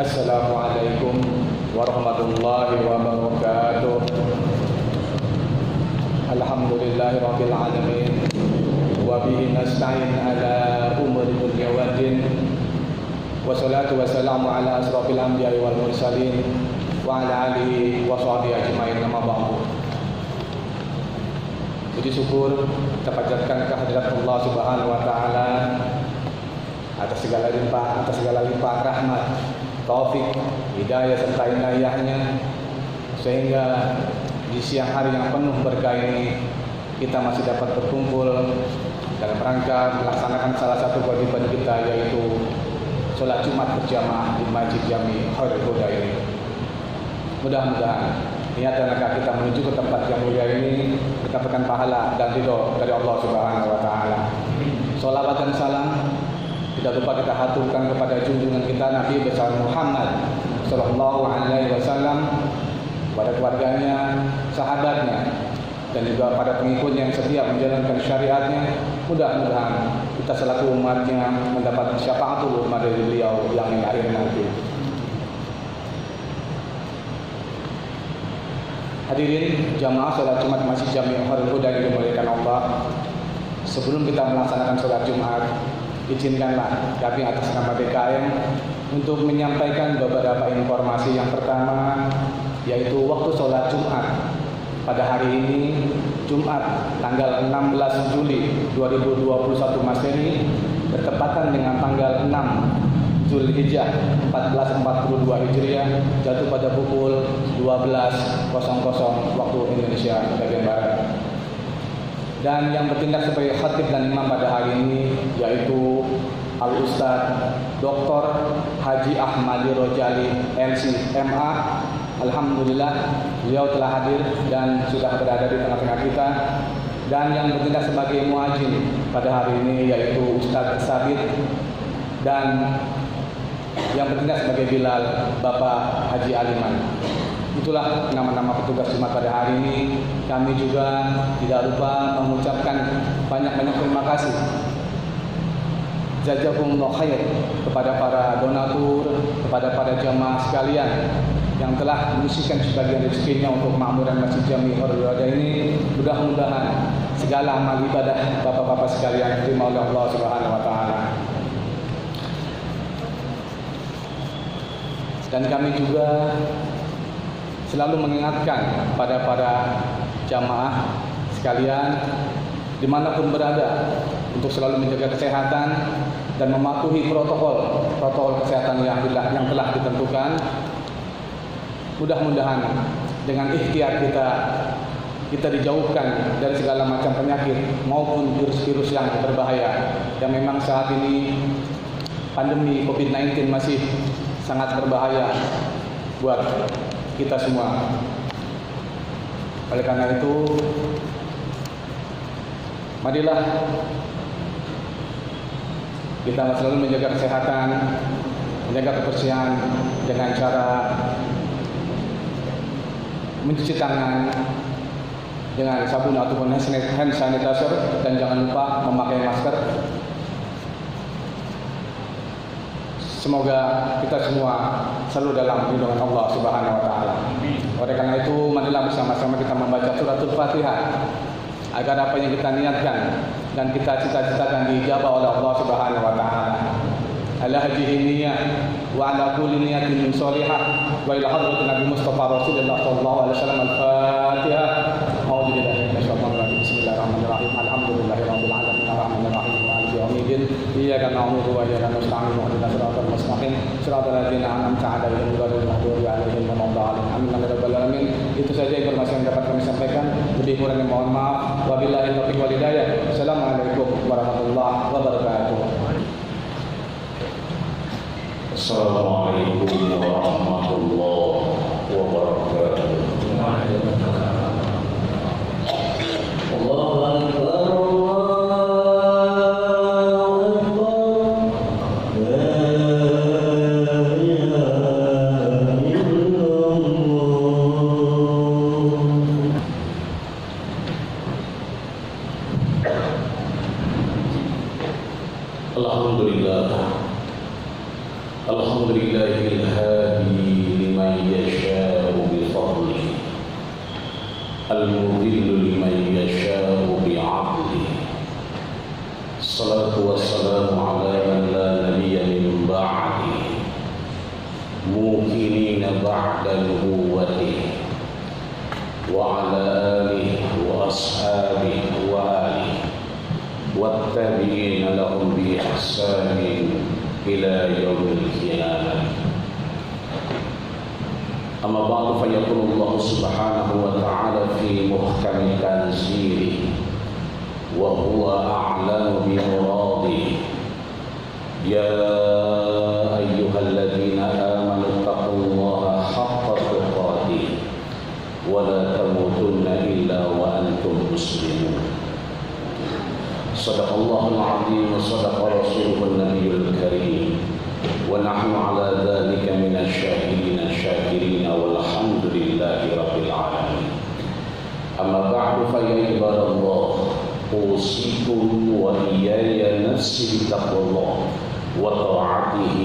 Assalamualaikum warahmatullahi wabarakatuh. Alhamdulillahirabbil alamin. Wa bihi nasta'in ala umuri dunya waddin. Wassalatu wassalamu ala asrofil anbiya'i wal mursalin wa ala alihi wa sahbihi ajma'in, amma ba'du. Puji syukur kita panjatkan kehadirat Allah Subhanahu wa taala atas segala limpah rahmat, taufik, hidayah serta inayahnya, sehingga di siang hari yang penuh berkah ini kita masih dapat berkumpul dalam rangka melaksanakan salah satu kewajiban kita, yaitu sholat Jumat berjamaah di Masjid Jami Khairul Huda ini. Mudah-mudahan niat dan langkah kita menuju ke tempat yang mulia ini mendapatkan pahala dan ridho dari Allah Subhanahu wa taala. Shalawat dan salam tidak lupa kita haturkan kepada junjungan kita Nabi besar Muhammad sallallahu alaihi wasallam, pada keluarganya, sahabatnya, dan juga pada pengikut yang setia menjalankan syariatnya. Mudah-mudahan kita selaku umatnya mendapat syafaatul umat dari beliau yang akhir nanti. Hadirin jamaah sholat Jumat Masjid Jami Khairul Huda yang dimuliakan Allah, sebelum kita melaksanakan sholat Jumat, izinkanlah kami atas nama BKM untuk menyampaikan beberapa informasi. Yang pertama, yaitu waktu sholat Jumat pada hari ini, Jumat tanggal 16 Juli 2021 Masehi, bertepatan dengan tanggal 6 Zulhijjah 1442 Hijriah, jatuh pada pukul 12.00 waktu Indonesia bagian Barat. Dan yang bertindak sebagai khatib dan imam pada hari ini yaitu Al-Ustaz Dr. Haji Ahmadi Rojali LC MA. Alhamdulillah beliau telah hadir dan sudah berada di tengah-tengah kita. Dan yang bertindak sebagai muadzin pada hari ini yaitu Ustaz Sabit, dan yang bertindak sebagai Bilal Bapak Haji Aliman. Itulah nama-nama petugas Jumat pada hari ini. Kami juga tidak lupa mengucapkan banyak-banyak terima kasih, jazakumullah khair, kepada para donatur, kepada para jamaah sekalian yang telah menyisihkan sebagian rezekinya untuk makmuran Masjid Jami Khairul Huda ini. Mudah-mudahan segala amal ibadah bapak-bapak sekalian diterima oleh Allah Subhanahu wa taala. Dan kami juga selalu mengingatkan pada para jamaah sekalian dimanapun berada untuk selalu menjaga kesehatan dan mematuhi protokol kesehatan yang telah ditentukan. Mudah-mudahan dengan ikhtiar kita dijauhkan dari segala macam penyakit maupun virus-virus yang berbahaya. Yang memang saat ini pandemi COVID-19 masih sangat berbahaya buat kita semua. Oleh karena itu, marilah kita selalu menjaga kesehatan, menjaga kebersihan dengan cara mencuci tangan dengan sabun ataupun hand sanitizer, dan jangan lupa memakai masker. Semoga kita semua selalu dalam lindungan Allah Subhanahu wa taala. Oleh karena itu, marilah bersama-sama kita membaca suratul Fatihah agar apa yang kita niatkan dan kita cita-citakan dijabah oleh Allah Subhanahu wa taala. Ala hadhihi niyyah wa ala kulli niyatin shalihah wa ila hadratin Nabi Mustafa Rasulullah sallallahu alaihi wasallam. Al-Fatihah. A'udzu billahi minasyaitonir rajim. Bismillahirrahmanirrahim. Alhamdulillahirabbil alamin arrahmanir rahim maliki yaumiddin. Iyyaka na'budu wa iyyaka nasta'in. Ihdinas siratal mustaqim. Shiratal ladzina an'amta 'alaihim ghairil maghdubi 'alaihim waladdallin. Amin ya rabbal alamin. Itu saja informasi yang dapat kami sampaikan. Lebih kurangnya mohon maaf. Wabillahi taufiq wal hidayah. Assalamualaikum warahmatullahi wabarakatuh. Assalamualaikum warahmatullahi wabarakatuh. Allahu Akbar, Allahu Akbar, la ilaha illallah. Alhamdulillah. Alhamdulillahil المضل لمن يشاء بعقله. الصلاة والسلام على من لا نبي من بعده موقنين بعد نبوته وعلى آله وأصحابه وآله والتابعين لهم بإحسان إلى يوم القيامة. أما بعد فيقول الله سبحانه وتعالى في محكم تنزيله وهو أعلم بمراده: يا أيها الذين آمنوا اتقوا الله حق تقاته ولا تموتن إلا وأنتم مسلمون. صدق الله العظيم وصدق رسوله النبي الكريم ونحن على ذلك من الشاهدين الشاكرين والحمد لله رب العالمين. أما بعد فيا عباد الله أوصيكم وإياي نفسي بتقوى الله وطاعته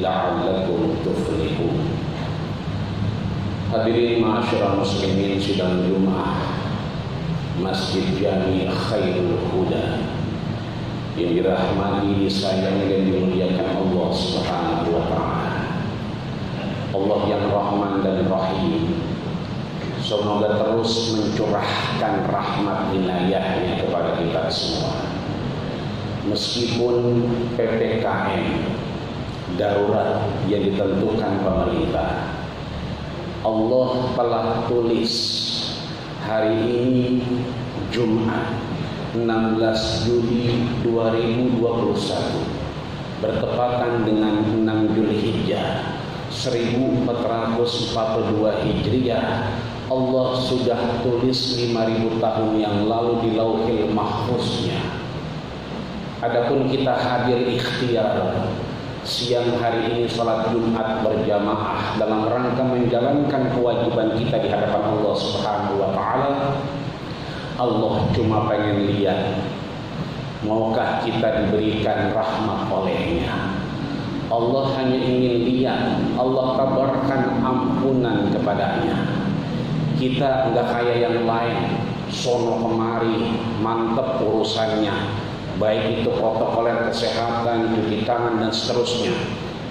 لعلكم تفلحون. Hadirin ma'asyiral muslimin, sidang Jumat Masjid Jami Khairul Huda yang dirahmati, disayangi dan dimuliakan Allah Subhanahu wa taala. Allah yang Rahman dan Rahim semoga terus mencurahkan rahmat inayahnya kepada kita semua. Meskipun PPKM darurat yang ditentukan pemerintah, Allah telah tulis hari ini Jumat 16 Juli 2021 bertepatan dengan 6 Zulhijjah 1442 Hijriah. Allah sudah tulis 5.000 tahun yang lalu di Lauhil Mahfuznya. Adapun kita hadir ikhtiar siang hari ini salat Jumat berjamaah dalam rangka menjalankan kewajiban kita di hadapan Allah Subhanahu wa taala. Allah cuma pengen lihat maukah kita diberikan rahmat olehnya. Allah hanya ingin lihat Allah kabarkan ampunan kepadanya. Kita enggak kayak yang lain sono kemari mantep urusannya, baik itu protokoler kesehatan, cuci tangan dan seterusnya.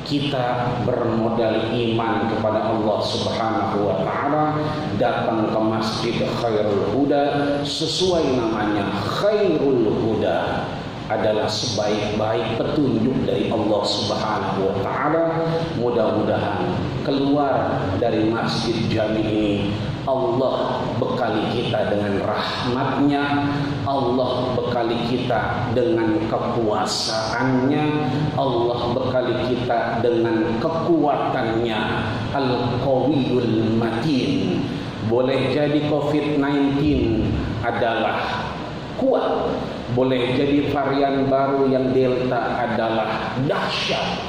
Kita bermodal iman kepada Allah Subhanahu wa taala, datang ke Masjid Khairul Huda. Sesuai namanya, Khairul Huda adalah sebaik-baik petunjuk dari Allah Subhanahu wa taala. Mudah-mudahan keluar dari Masjid Jami ini Allah bekali kita dengan rahmatnya, Allah bekali kita dengan kekuasaannya, Allah bekali kita dengan kekuatannya. Al-Qawiyul Matin. Boleh jadi COVID-19 adalah kuat, boleh jadi varian baru yang Delta adalah dahsyat,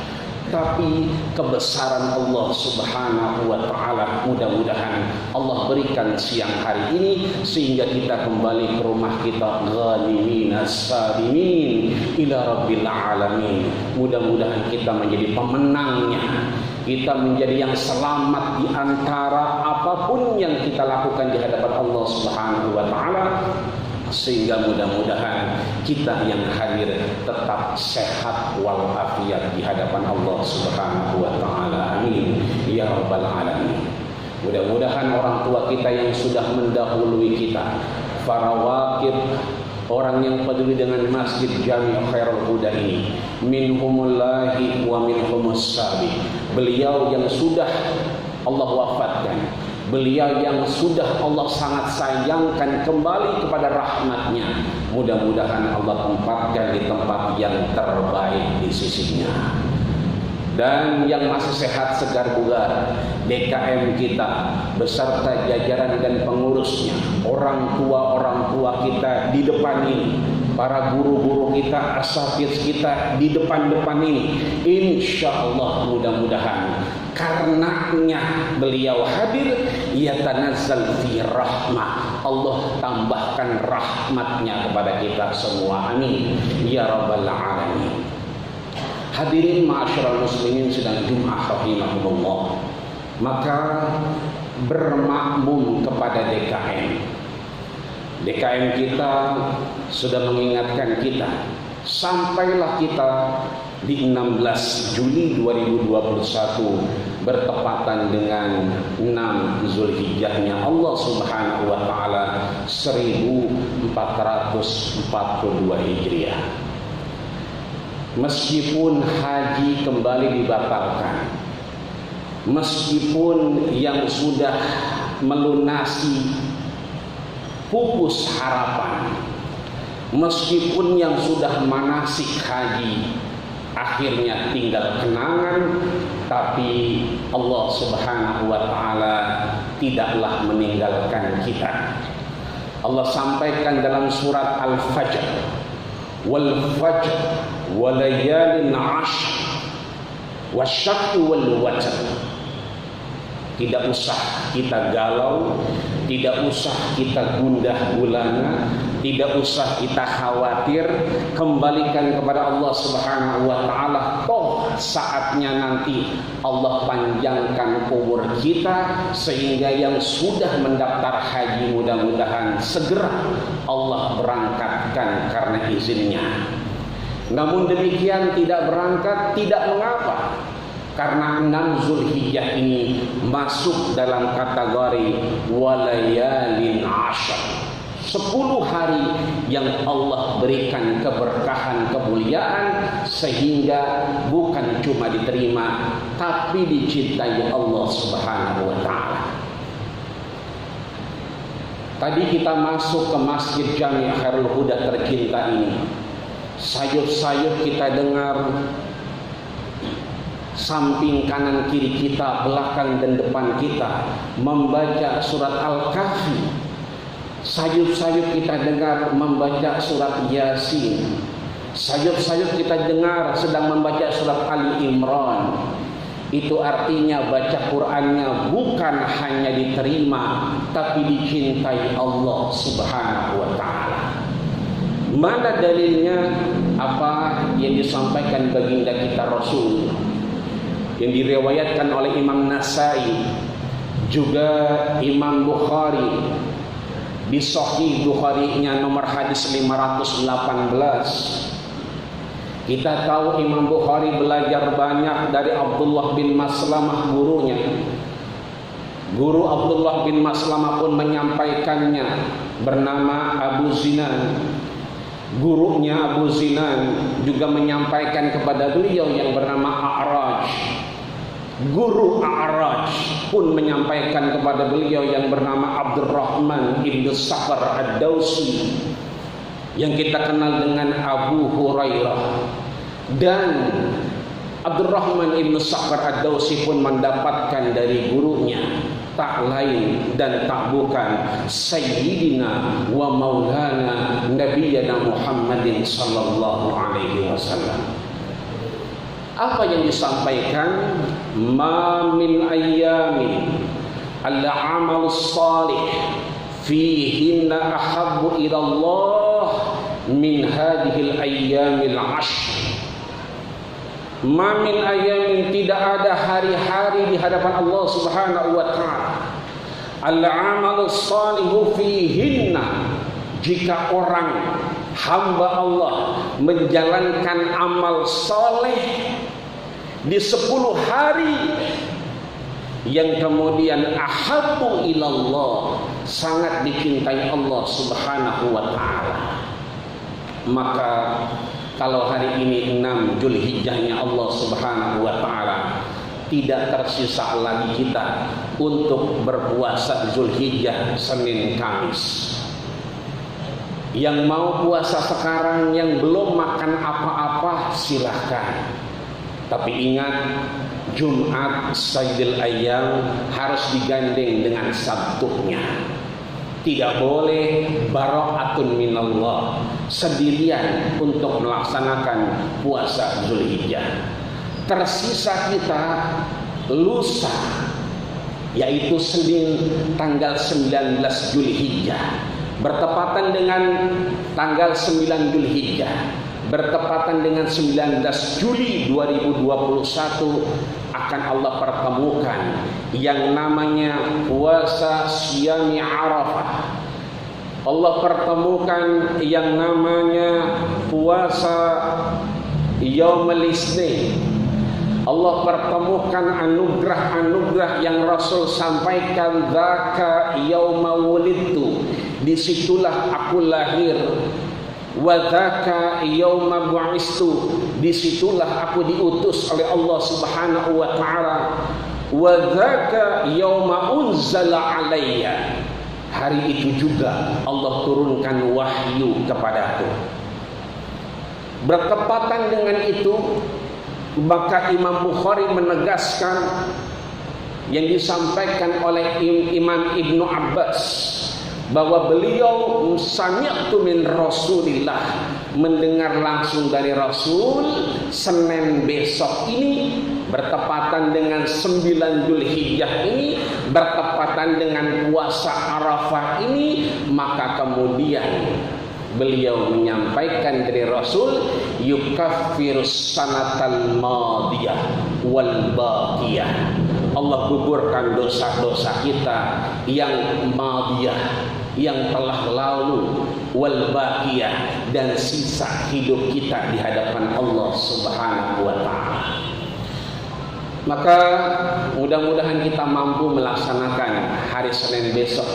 tapi kebesaran Allah Subhanahu wa taala mudah-mudahan Allah berikan siang hari ini sehingga kita kembali ke rumah kita ghanimin as-salimin ila rabbil alamin. Mudah-mudahan kita menjadi pemenangnya, kita menjadi yang selamat di antara apapun yang kita lakukan di hadapan Allah Subhanahu wa taala, sehingga mudah-mudahan kita yang hadir tetap sehat walafiat di hadapan Allah Subhanahu wa taala. Amin ya rabbal alamin. Mudah-mudahan orang tua kita yang sudah mendahului kita, para wakil, orang yang peduli dengan Masjid Jami Khairul Huda ini, minhumullahi wa minhumus sabi. Beliau yang sudah Allah wafatkan, beliau yang sudah Allah sangat sayangkan kembali kepada rahmatnya, mudah-mudahan Allah tempatkan di tempat yang terbaik di sisinya. Dan yang masih sehat segar bugar, DKM kita beserta jajaran dan pengurusnya, orang tua kita di depan ini, para guru-guru kita, asatiz kita di depan-depan ini, insya Allah mudah-mudahan karenanya beliau hadir, yatanazzal fi rahmah, Allah tambahkan rahmatnya kepada kita semua. Amin ya rabbal alamin. Hadirin ma'asyiral muslimin sedang Jumat rahimahumullah, maka bermakmum kepada DKM DKM kita sudah mengingatkan kita, sampailah kita di 16 Juli 2021 bertepatan dengan 6 Zulhijjahnya Allah Subhanahu wa taala 1442 Hijriah. Meskipun haji kembali dibatalkan, meskipun yang sudah melunasi pupus harapan, meskipun yang sudah manasik haji akhirnya tinggal kenangan, tapi Allah Subhanahu wa taala tidaklah meninggalkan kita. Allah sampaikan dalam surat Al-Fajr, wal fajr walayalin 'ashr wasyaf'i wal watr. Tidak usah kita galau, tidak usah kita gundah gulana, tidak usah kita khawatir, kembalikan kepada Allah Subhanahu wa taala. Toh saatnya nanti Allah panjangkan umur kita sehingga yang sudah mendaftar haji mudah-mudahan segera Allah berangkatkan karena izinnya. Namun demikian tidak berangkat tidak mengapa, karena 6 Zulhijjah ini masuk dalam kategori walayalin 'ashr, 10 hari yang Allah berikan keberkahan, kemuliaan, sehingga bukan cuma diterima tapi dicintai Allah Subhanahu wa taala. Tadi kita masuk ke Masjid Jami' Khairul Huda tercinta ini, sayup-sayup kita dengar samping kanan kiri kita, belakang dan depan kita membaca surat Al-Kahfi. Sayup-sayup kita dengar membaca surat Yasin. Sayup-sayup kita dengar sedang membaca surat Ali Imran. Itu artinya baca Qur'annya bukan hanya diterima tapi dicintai Allah Subhanahu wa taala. Mana dalilnya? Apa yang disampaikan baginda kita Rasul yang diriwayatkan oleh Imam Nasai juga Imam Bukhari di Sahih Bukhari-nya nomor hadis 518. Kita tahu Imam Bukhari belajar banyak dari Abdullah bin Maslamah, gurunya. Guru Abdullah bin Maslamah pun menyampaikannya, bernama Abu Zinan. Gurunya Abu Zinan juga menyampaikan kepada beliau yang bernama A'raj. Guru A'raj pun menyampaikan kepada beliau yang bernama Abdurrahman ibn Sakhar Ad-Dawsi, yang kita kenal dengan Abu Hurairah. Dan Abdurrahman ibn Sakhar Ad-Dawsi pun mendapatkan dari gurunya tak lain dan tak bukan Sayyidina wa Maulana Nabiyyana Muhammadin sallallahu alaihi wasallam. Apa yang disampaikan? Ma min ayyamin al-amal salih fihinna ahabbu ila Allah min hadhil ayyamil 'ashr. Ma min ayamin, tidak ada hari-hari di hadapan Allah Subhanahu wa taala al-amalu salihu fihinna, jika orang hamba Allah menjalankan amal soleh di 10 hari yang kemudian ahabbu ilallah, sangat dicintai Allah Subhanahu wa taala. Maka kalau hari ini 6 Zulhijjahnya Allah Subhanahu wa taala, tidak tersisa lagi kita untuk berpuasa Zulhijjah Senin Kamis. Yang mau puasa sekarang, yang belum makan apa-apa silahkan. Tapi ingat, Jumat Sayyidil Ayyam harus digandeng dengan Sabtunya. Tidak boleh bara'atun minallah, sendirian untuk melaksanakan puasa Zulhijjah. Tersisa kita lusa, yaitu Senin tanggal 19 Zulhijjah, bertepatan dengan tanggal 9 Zulhijjah, bertepatan dengan 19 Juli 2021 akan Allah pertemukan yang namanya puasa Syami Arafah. Allah pertemukan yang namanya puasa Yaumul Isnin. Allah pertemukan anugerah-anugerah yang Rasul sampaikan, dzaka yauma wulidtu, disitulah aku lahir. Wa dzaka yauma bu'istu, disitulah aku diutus oleh Allah Subhanahu wa taala. Wa dzaka yauma unzala alayya, hari itu juga Allah turunkan wahyu kepadaku. Bertepatan dengan itu, maka Imam Bukhari menegaskan yang disampaikan oleh Imam Ibnu Abbas bahwa beliau sami'tu min Rasulillah, mendengar langsung dari Rasul, Senin besok ini bertepatan dengan 9 Dzulhijjah ini, bertepatan dengan puasa Arafah ini, maka kemudian beliau menyampaikan dari Rasul, yukaffirus sanatal madiyah wal baqiyah, Allah gugurkan dosa-dosa kita yang madiyah, yang telah lalu, wal baqiyah, dan sisa hidup kita di hadapan Allah Subhanahu wa taala. Maka mudah-mudahan kita mampu melaksanakan hari Senin besok,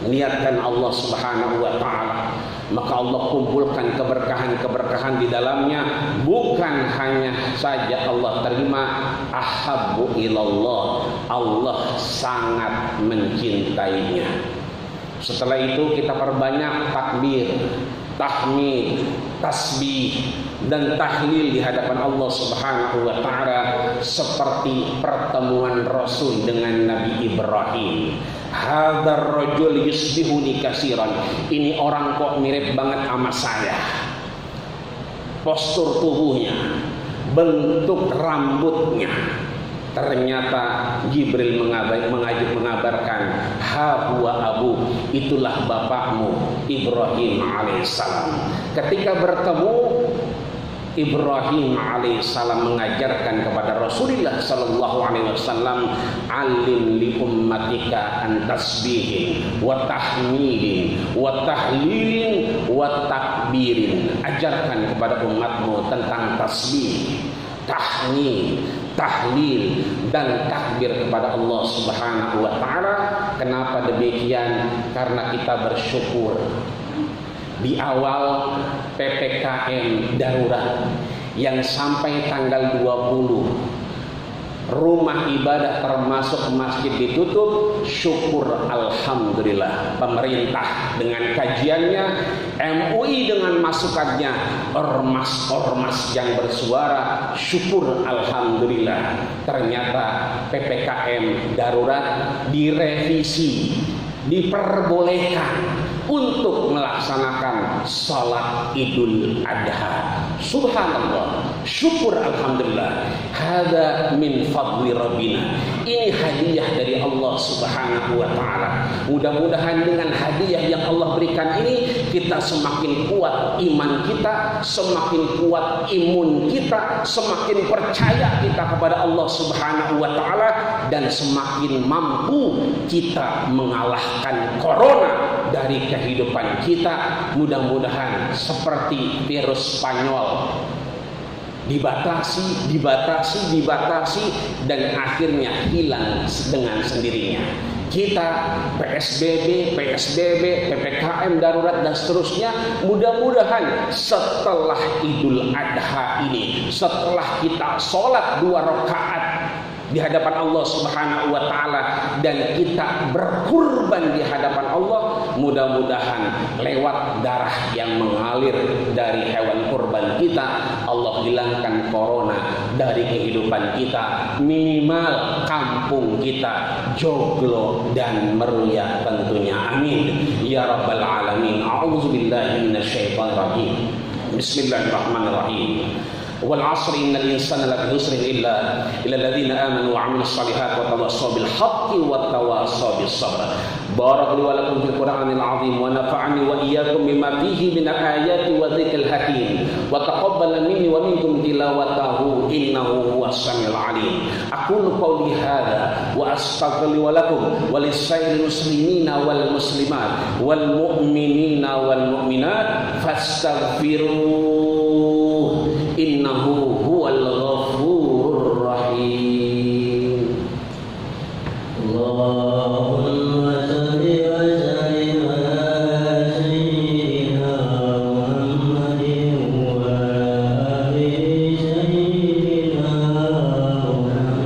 niatkan Allah Subhanahu wa taala, maka Allah kumpulkan keberkahan-keberkahan di dalamnya. Bukan hanya saja Allah terima, ahabbu ilallah, Allah sangat mencintainya. Setelah itu kita perbanyak takbir, tahmid, tasbih, dan tahlil di hadapan Allah Subhanahu wa taala, seperti pertemuan Rasul dengan Nabi Ibrahim. Hadzal rajul yusbihuni katsiran, ini orang kok mirip banget sama saya. Postur tubuhnya, bentuk rambutnya. Ternyata Jibril mengabarkan, ha huwa abu, itulah bapakmu Ibrahim alaihissalam. Ketika bertemu, Ibrahim alaihissalam mengajarkan kepada Rasulullah sallallahu alaihi wasallam, alim li ummatika an tasbihin wa tahmidin wa tahlilin wa takbirin, ajarkan kepada umatmu tentang tasbih, tahmid, tahlil, dan takbir kepada Allah Subhanahu wa taala. Kenapa demikian? Karena kita bersyukur di awal PPKM darurat yang sampai tanggal 20 rumah ibadah termasuk masjid ditutup, syukur alhamdulillah pemerintah dengan kajiannya, MUI dengan masukannya, ormas-ormas yang bersuara, syukur alhamdulillah. Ternyata PPKM darurat direvisi, diperbolehkan untuk melaksanakan salat Idul Adha. Subhanallah, syukur alhamdulillah. Hada min fadli rabbina, ini hadiah dari Allah Subhanahu wa taala. Mudah-mudahan dengan hadiah yang Allah berikan ini, kita semakin kuat iman kita, semakin kuat imun kita, semakin percaya kita kepada Allah Subhanahu wa taala, dan semakin mampu kita mengalahkan corona dari kehidupan kita. Mudah-mudahan seperti virus Spanyol, dibatasi, dan akhirnya hilang dengan sendirinya. Kita PSBB, PPKM darurat dan seterusnya, mudah-mudahan setelah Idul Adha ini, setelah kita sholat 2 rakaat di hadapan Allah Subhanahu wa taala dan kita berkurban di hadapan Allah, mudah-mudahan lewat darah yang mengalir dari hewan kurban kita, Allah hilangkan corona dari kehidupan kita, minimal kampung kita joglo dan meriah tentunya. Amin ya rabbal alamin. A'udzubillahi minasyaitonir rajim. Bismillahirrahmanirrahim. wal 'asri innal insana lafi khusrin illa alladziina aamanu wa 'amilus shalihaati wa tawassaw bil haqqi wa tawassaw bis sabr. Barakallahu wa lakum fil Qur'anil 'azim wa nafa'ani wa iyyakum bima fihi minal ayati wa dzikril hakim wa taqabbala minni wa minkum tilawatahu innahu huwas samiul 'alim. Aqulu qawli hadza wa astaghfiru wa lakum wa lisairil muslimina wal muslimat wal mu'minina wal mu'minat fastaghfiruh innahu huwal ghafurur rahim. Allahumma salli wa sallim ala sayyidina Muhammadin wa ala ali sayyidina Muhammad.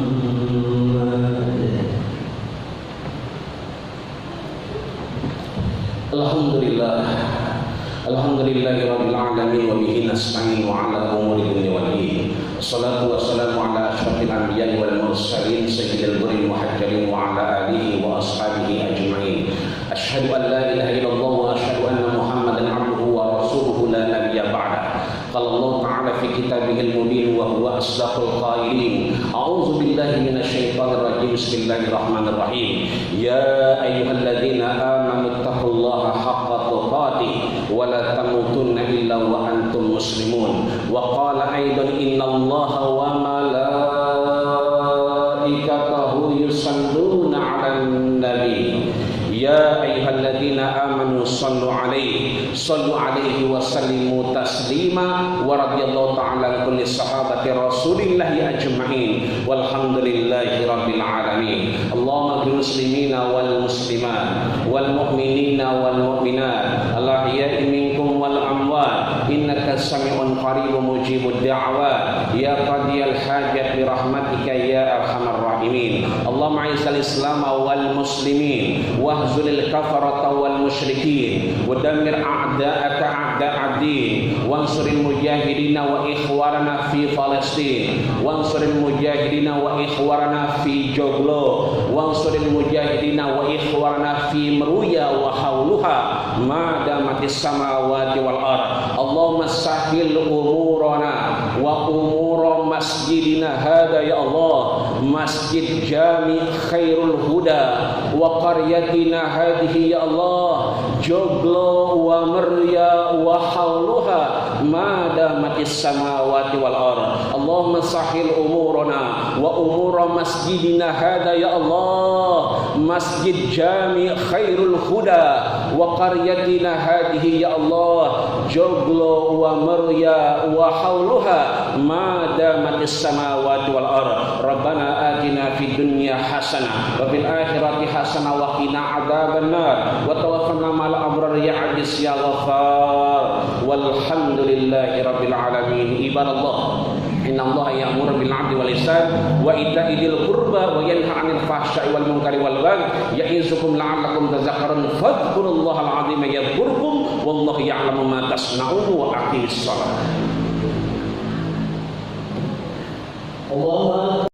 Alhamdulillahirabbil alamin wa bihi nasta'in wa ala umuri dunya wad din. Wassalatu wassalamu ala asyrafil anbiya'i wal mursalin sayyidil burril muhajjalin wa ala alihi wa ashabihi ajma'in. Asyhadu an la ilaha illallah wa asyhadu anna Muhammadan 'abduhu wa rasuluhu la nabiyya ba'da. Qala Allah ta'ala fi kitabihil mubin wa huwa asdaqul qailin. A'udzu billahi minasyaitonir rajim. Bismillahirrahmanirrahim. Ya ayyuhalladzina amanu taqullaha haqqa tuqatih wa la tamutunna illa wa antum muslimun. Wa qala aidan innallaha wa malaikatahu yusalluna 'alan nabi. Ya ayyuhalladzina amanu sallu alaihi wa sallimu taslima. Wa radhiyallahu ta'ala an kulli sahabati rasulillahi ajma'in walhamdulillahi rabbil alamin. Allahumma ighfir muslimina wal muslimat wal mu'minina wal mu'minat al ahya'i minkum wal amwat innaka sami'un qaribun mujibud da'wat ya qadiyal hajat bi rahmatika ya arhamar rahimin. Allahumma izzil islam wal muslimin wahzulil kafarata wal musyrikin wa dammir a'da'aka a'da'ad-din wansuril mujahidina wa ikhwarana fi Palestin wansuril mujahidina wa ikhwarana fi Joglo wansuril mujahidina wa ikhwarana fi Meruya wa hauluha ma damatis samawati wal ard. Allahumma sahhil umurana wa umura masjidina hada ya Allah, Masjid Jami Khairul Huda wa qaryatina hadhihi ya Allah, Joglo wa Meruya wa hauluha ma damatis samawati wal ard. Allahumma sahhil umurana wa umura masjidina hada ya Allah, Masjid Jami Khairul Huda wa qaryatina hadhihi ya Allah, Joglo wa Meruya wa hauluha ma damatis samawati wal ard. Rabbana atina fid dunya hasanah wa fil akhirati hasanah wa qina adzabannar wa tawaffana ma'al abrar ya aziz ya ghaffar walhamdulillahi rabbil alamin. Ibadallah, inna Allah ya'muru bil 'adli wal ihsan wa ita'i dzil qurba wa yanha 'anil fahsya'i wal munkari wal baghi ya'izukum la'allakum tadhakkarun fadhkurullahal 'azima yadhkurkum wallahu ya'lamu ma tasna'un wa aqimis shalah. Allah